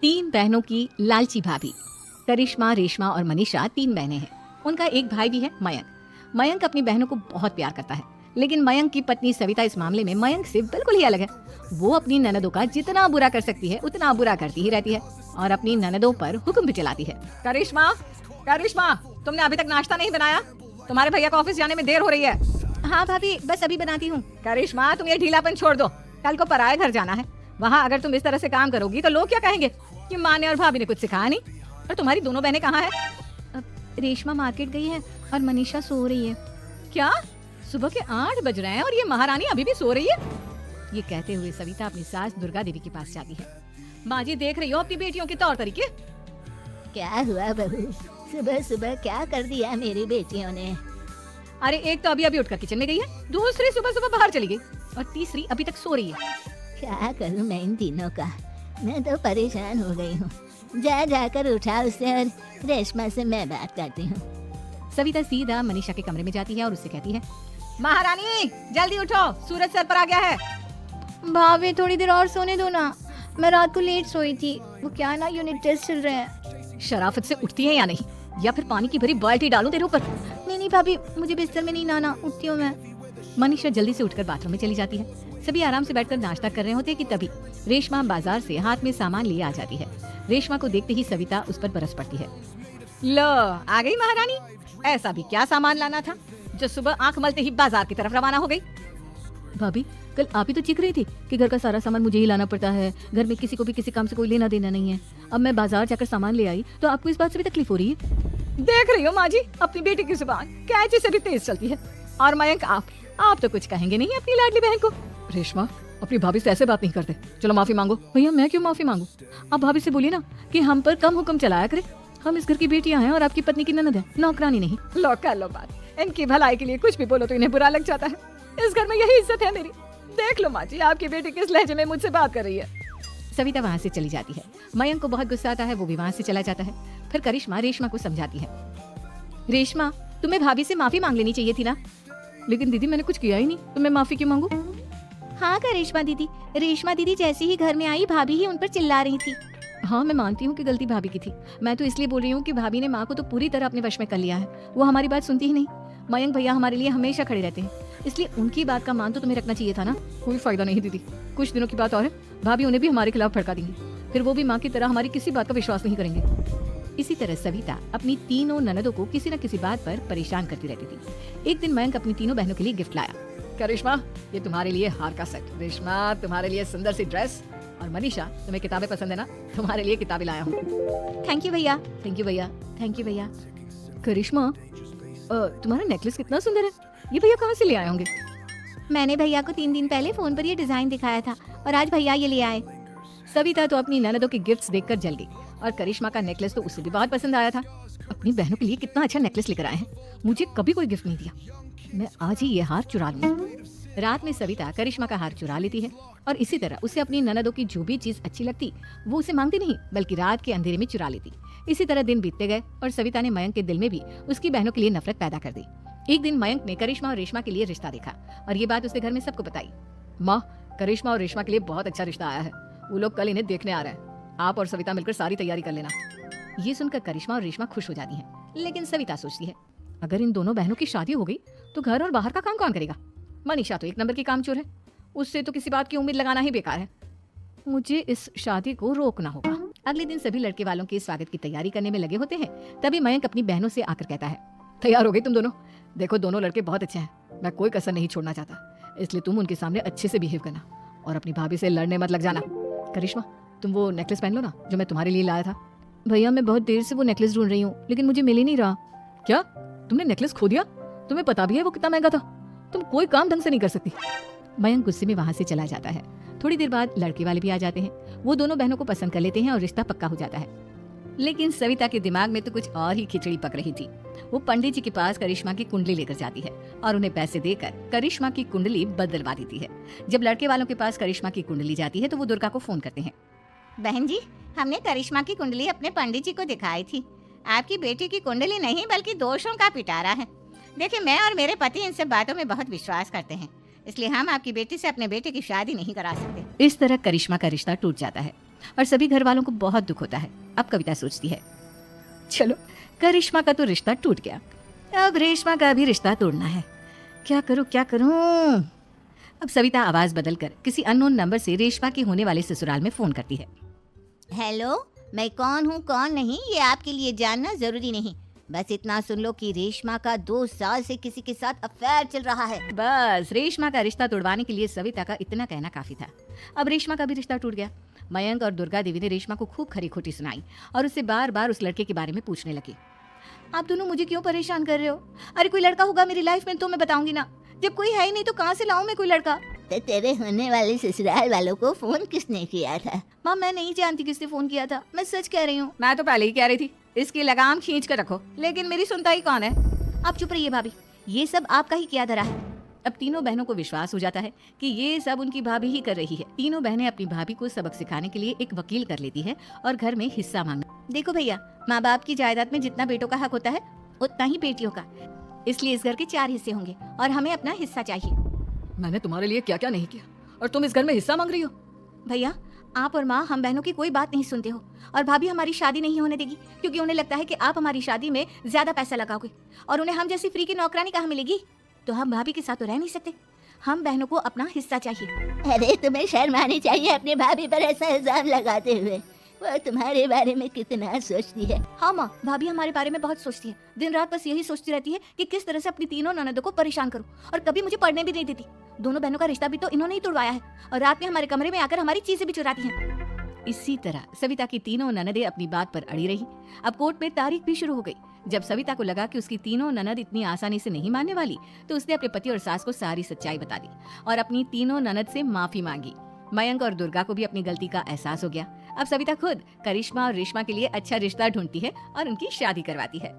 तीन बहनों की लालची भाभी। करिश्मा, रेशमा और मनीषा तीन बहनें हैं। उनका एक भाई भी है, मयंक। मयंक अपनी बहनों को बहुत प्यार करता है, लेकिन मयंक की पत्नी सविता इस मामले में मयंक से बिल्कुल ही अलग है। वो अपनी ननदों का जितना बुरा कर सकती है उतना बुरा करती ही रहती है और अपनी ननदों पर हुक्म भी चलाती है। करिश्मा, करिश्मा, तुमने अभी तक नाश्ता नहीं बनाया? तुम्हारे भैया को ऑफिस जाने में देर हो रही है। हाँ भाभी, बस अभी बनाती हूँ। करिश्मा, तुम ये ढीलापन छोड़ दो। कल को पराये घर जाना है। वहाँ अगर तुम इस तरह से काम करोगी तो लोग क्या कहेंगे कि माँ ने और भाभी ने कुछ सिखाया नहीं। और तुम्हारी दोनों बहनें कहाँ हैं? रेशमा मार्केट गई है और मनीषा सो रही है। क्या? सुबह के 8 बज रहे हैं और ये महारानी अभी भी सो रही है? ये कहते हुए सविता अपनी सास दुर्गा देवी के पास जाती है। माँ जी, देख रही हो अपनी बेटियों के तौर तरीके? क्या हुआ बहू, सुबह सुबह क्या कर दिया मेरी बेटियों ने? अरे एक तो अभी अभी उठकर किचन में गई है, दूसरी सुबह सुबह बाहर चली गई और तीसरी अभी तक सो रही है। क्या करूं मैं इन तीनों का, मैं तो परेशान हो गई हूँ। जा जाकर उठा उसे और रेशमा से मैं बात करती हूँ। सविता सीधा मनीषा के कमरे में जाती है और उससे कहती है, महारानी जल्दी उठो, सूरज सर पर आ गया है। भाभी थोड़ी देर और सोने दो ना, मैं रात को लेट सोई थी। वो क्या ना यूनिट टेस्ट चल रहे हैं। शराफत से उठती है या नहीं, या फिर पानी की भरी बाल्टी डालूं तेरे ऊपर? नहीं भाभी, मुझे बिस्तर में नहीं नहाना, उठती हूँ मैं। मनीषा जल्दी से उठकर बाथरूम में चली जाती है। सभी आराम से बैठकर नाश्ता कर रहे होते कि तभी रेशमा बाजार से हाथ में सामान लिए आ जाती है। रेशमा को देखते ही सविता उस पर बरस पड़ती है। लो, आ गई महारानी। ऐसा भी क्या सामान लाना था जो सुबह आंख मलते ही बाजार की तरफ रवाना हो गई? भाभी, कल आप ही तो चीख रही थी कि घर का सारा सामान मुझे ही लाना पड़ता है, घर में किसी को भी किसी काम से कोई लेना देना नहीं है। अब मैं बाजार जाकर सामान ले आई तो आपको इस बात से भी तकलीफ हो रही है? देख रही हो माँ जी, अपनी बेटी की जुबान कैंची से भी तेज चलती है। और मयंक, आप तो कुछ कहेंगे नहीं अपनी लाडली बहन को। रेशमा, अपनी भाभी से ऐसे बात नहीं करते। चलो माफी मांगो। भैया, मैं क्यों माफी मांगू? आप भाभी से बोलिए ना कि हम पर कम हुक्म चलाया करे। हम इस घर की बेटियां हैं और आपकी पत्नी की ननद है, नौकरानी नहीं। लो कर लो बात, इनकी भलाई के लिए कुछ भी बोलो तो इन्हें बुरा लग जाता है। इस घर में यही इज्जत है मेरी। देख लो माँ जी, आपकी बेटी किस लहजे में मुझसे बात कर रही है। सविता वहाँ से चली जाती है। मयंक को बहुत गुस्सा आता है, वो भी वहाँ से चला जाता है। फिर करिश्मा रेशमा को समझाती है, रेशमा, तुम्हें भाभी से माफी मांग लेनी चाहिए थी ना। लेकिन दीदी, मैंने कुछ किया ही नहीं, तो मैं माफी क्यों मांगू? हाँ करिश्मा दीदी, रेशमा दीदी जैसे ही घर में आई भाभी ही उन पर चिल्ला रही थी। हाँ, मैं मानती हूँ कि गलती भाभी की थी। मैं तो इसलिए बोल रही हूँ कि भाभी ने माँ को तो पूरी तरह अपने वश में कर लिया है। वो हमारी बात सुनती ही नहीं। मयंक भैया हमारे लिए हमेशा खड़े रहते हैं, इसलिए उनकी बात का मान तो तुम्हें रखना चाहिए था ना। कोई फायदा नहीं दीदी, कुछ दिनों की बात और है, भाभी उन्हें भी हमारे खिलाफ भड़का देंगी। फिर वो भी माँ की तरह हमारी किसी बात का विश्वास नहीं करेंगे। इसी तरह सविता अपनी तीनों ननदों को किसी न किसी बात पर परेशान करती रहती थी। एक दिन मयंक अपनी तीनों बहनों के लिए गिफ्ट लाया। करिश्मा, ये तुम्हारे लिए हार का सेट। रेशमा, तुम्हारे लिए सुंदर सी ड्रेस। और मनीषा, तुम्हें किताबें पसंद है ना, तुम्हारे लिए किताबें लाया हूँ। थैंक यू भैया। थैंक यू भैया। थैंक यू भैया। करिश्मा, तुम्हारा नेकलेस कितना सुंदर है, ये भैया कहाँ से ले आए होंगे? मैंने भैया को 3 दिन पहले फोन पर ये डिजाइन दिखाया था और आज भैया ये ले आए। सविता तो अपनी ननदों के गिफ्ट्स देखकर जल गई और करिश्मा का नेकलेस तो उसे भी बहुत पसंद आया था। अपनी बहनों के लिए कितना अच्छा नेकलेस लेकर आए हैं, मुझे कभी कोई गिफ्ट नहीं दिया। मैं आज ही ये हार चुरा लूंगी। रात में सविता करिश्मा का हार चुरा लेती है और इसी तरह उसे अपनी ननदों की जो भी चीज अच्छी लगती वो उसे मांगती नहीं, बल्कि रात के अंधेरे में चुरा लेती। इसी तरह दिन बीतते गए और सविता ने मयंक के दिल में भी उसकी बहनों के लिए नफरत पैदा कर दी। एक दिन मयंक ने करिश्मा और रेशमा के लिए रिश्ता देखा और ये बात उसने घर में सबको बताई। माँ, करिश्मा और रेशमा के लिए बहुत अच्छा रिश्ता आया है, वो लोग कल इन्हें देखने आ रहे हैं। आप और सविता मिलकर सारी तैयारी कर लेना। ये सुनकर करिश्मा और रेशमा खुश हो जाती हैं, लेकिन सविता सोचती है, अगर इन दोनों बहनों की शादी हो गई तो घर और बाहर का काम कौन करेगा? मनीषा तो 1 नंबर की कामचोर है, उससे तो किसी बात की उम्मीद लगाना ही बेकार है। मुझे इस शादी को रोकना होगा। अगले दिन सभी लड़के वालों के स्वागत की तैयारी करने में लगे होते हैं। तभी मयंक अपनी बहनों से आकर कहता है, तैयार हो गई तुम दोनों? देखो, दोनों लड़के बहुत अच्छे हैं, मैं कोई कसर नहीं छोड़ना चाहता, इसलिए तुम उनके सामने अच्छे से बिहेव करना और अपनी भाभी से लड़ने मत लग जाना। करिश्मा, तुम वो नेकलेस पहन लो ना जो मैं तुम्हारे लिए लाया था। भैया, मैं बहुत देर से वो नेकलेस ढूंढ रही हूँ, लेकिन मुझे मिल ही नहीं रहा। क्या? तुमने नेकलेस खो दिया? तुम्हें पता भी है वो कितना महंगा था? तुम कोई काम ढंग से नहीं कर सकती। मयंक गुस्से में वहाँ से चला जाता है। थोड़ी देर बाद लड़के वाले भी आ जाते हैं। वो दोनों बहनों को पसंद कर लेते हैं और रिश्ता पक्का हो जाता है। लेकिन सविता के दिमाग में तो कुछ और ही खिचड़ी पक रही थी। वो पंडित जी के पास करिश्मा की कुंडली लेकर जाती है और उन्हें पैसे देकर करिश्मा की कुंडली बदलवा देती है। जब लड़के वालों के पास करिश्मा की कुंडली जाती है तो वो दुर्गा को फोन करते हैं। बहन जी, हमने करिश्मा की कुंडली अपने पंडित जी को दिखाई थी। आपकी बेटी की कुंडली नहीं बल्कि दोषों का पिटारा है। देखिए, मैं और मेरे पति इन सब बातों में बहुत विश्वास करते हैं, इसलिए हम आपकी बेटी से अपने बेटे की शादी नहीं करा सकते। इस तरह करिश्मा का रिश्ता टूट जाता है। और सभी घर वालों को बहुत दुख होता है। अब कविता सोचती है, चलो करिश्मा का तो रिश्ता टूट गया, अब रेशमा का भी रिश्ता तोड़ना है। क्या करूं क्या करूं। अब सविता आवाज बदलकर किसी अननोन नंबर से रेशमा के होने वाले ससुराल में फोन करती है। हेलो, मैं कौन हूँ कौन नहीं ये आपके लिए जानना जरूरी नहीं, बस इतना सुन लो कि रेशमा का 2 साल से किसी के साथ अफेयर चल रहा है। बस रेशमा का रिश्ता तोड़वाने के लिए सविता का इतना कहना काफी था। अब रेशमा का भी रिश्ता टूट गया। मयंक और दुर्गा देवी ने रेशमा को खूब खरी खोटी सुनाई और उससे बार बार उस लड़के के बारे में पूछने लगी। आप दोनों मुझे क्यों परेशान कर रहे हो? अरे कोई लड़का होगा मेरी लाइफ में तो मैं बताऊंगी ना, जब कोई है ही नहीं तो कहाँ से लाऊं मैं कोई लड़का? तो तेरे होने वाले ससुराल वालों को फोन किसने किया था? माँ मैं नहीं जानती किसने फोन किया था, मैं सच कह रही हूँ। मैं तो पहले ही कह रही थी इसकी लगाम खींच कर रखो, लेकिन मेरी सुनता ही कौन है। आप चुप रहिए भाभी, ये सब आपका ही किया धरा है। अब तीनों बहनों को विश्वास हो जाता है कि ये सब उनकी भाभी ही कर रही है। तीनों बहनें अपनी भाभी को सबक सिखाने के लिए एक वकील कर लेती है और घर में हिस्सा मांगना। देखो भैया, माँ बाप की जायदाद में जितना बेटों का हक होता है उतना ही बेटियों का, इसलिए इस घर के 4 हिस्से होंगे और हमें अपना हिस्सा चाहिए। मैंने तुम्हारे लिए क्या क्या नहीं किया और तुम इस घर में हिस्सा मांग रही हो? भैया आप और माँ हम बहनों की कोई बात नहीं सुनते हो, और भाभी हमारी शादी नहीं होने देगी क्योंकि उन्हें लगता है कि आप हमारी शादी में ज्यादा पैसा लगाओगे और उन्हें हम जैसी फ्री की नौकरानी कहाँ मिलेगी। तो हम भाभी के साथ तो रह नहीं सकते, हम बहनों को अपना हिस्सा चाहिए। अरे तुम्हें शर्म आनी चाहिए अपनी भाभी पर ऐसा इल्जाम लगाते हुए, वो तुम्हारे बारे में कितना सोचती है। हाँ माँ, भाभी हमारे बारे में बहुत सोचती है, दिन रात बस यही सोचती रहती है कि किस तरह से अपनी तीनों ननदों को परेशान करूं, और कभी मुझे पढ़ने भी नहीं देती। दोनों बहनों का रिश्ता भी तो इन्होंने ही तोड़वाया है और रात में हमारे कमरे में आकर हमारी चीजें भी चुराती हैं। इसी तरह सविता की तीनों ननदें अपनी बात पर अड़ी रही। अब कोर्ट में तारीख भी शुरू हो गई। जब सविता को लगा कि उसकी तीनों ननद इतनी आसानी से नहीं मानने वाली, तो उसने अपने पति और सास को सारी सच्चाई बता दी और अपनी तीनों ननद से माफी मांगी। मयंक और दुर्गा को भी अपनी गलती का एहसास हो गया। अब सविता खुद करिश्मा और रेशमा के लिए अच्छा रिश्ता ढूंढती है और उनकी शादी करवाती है।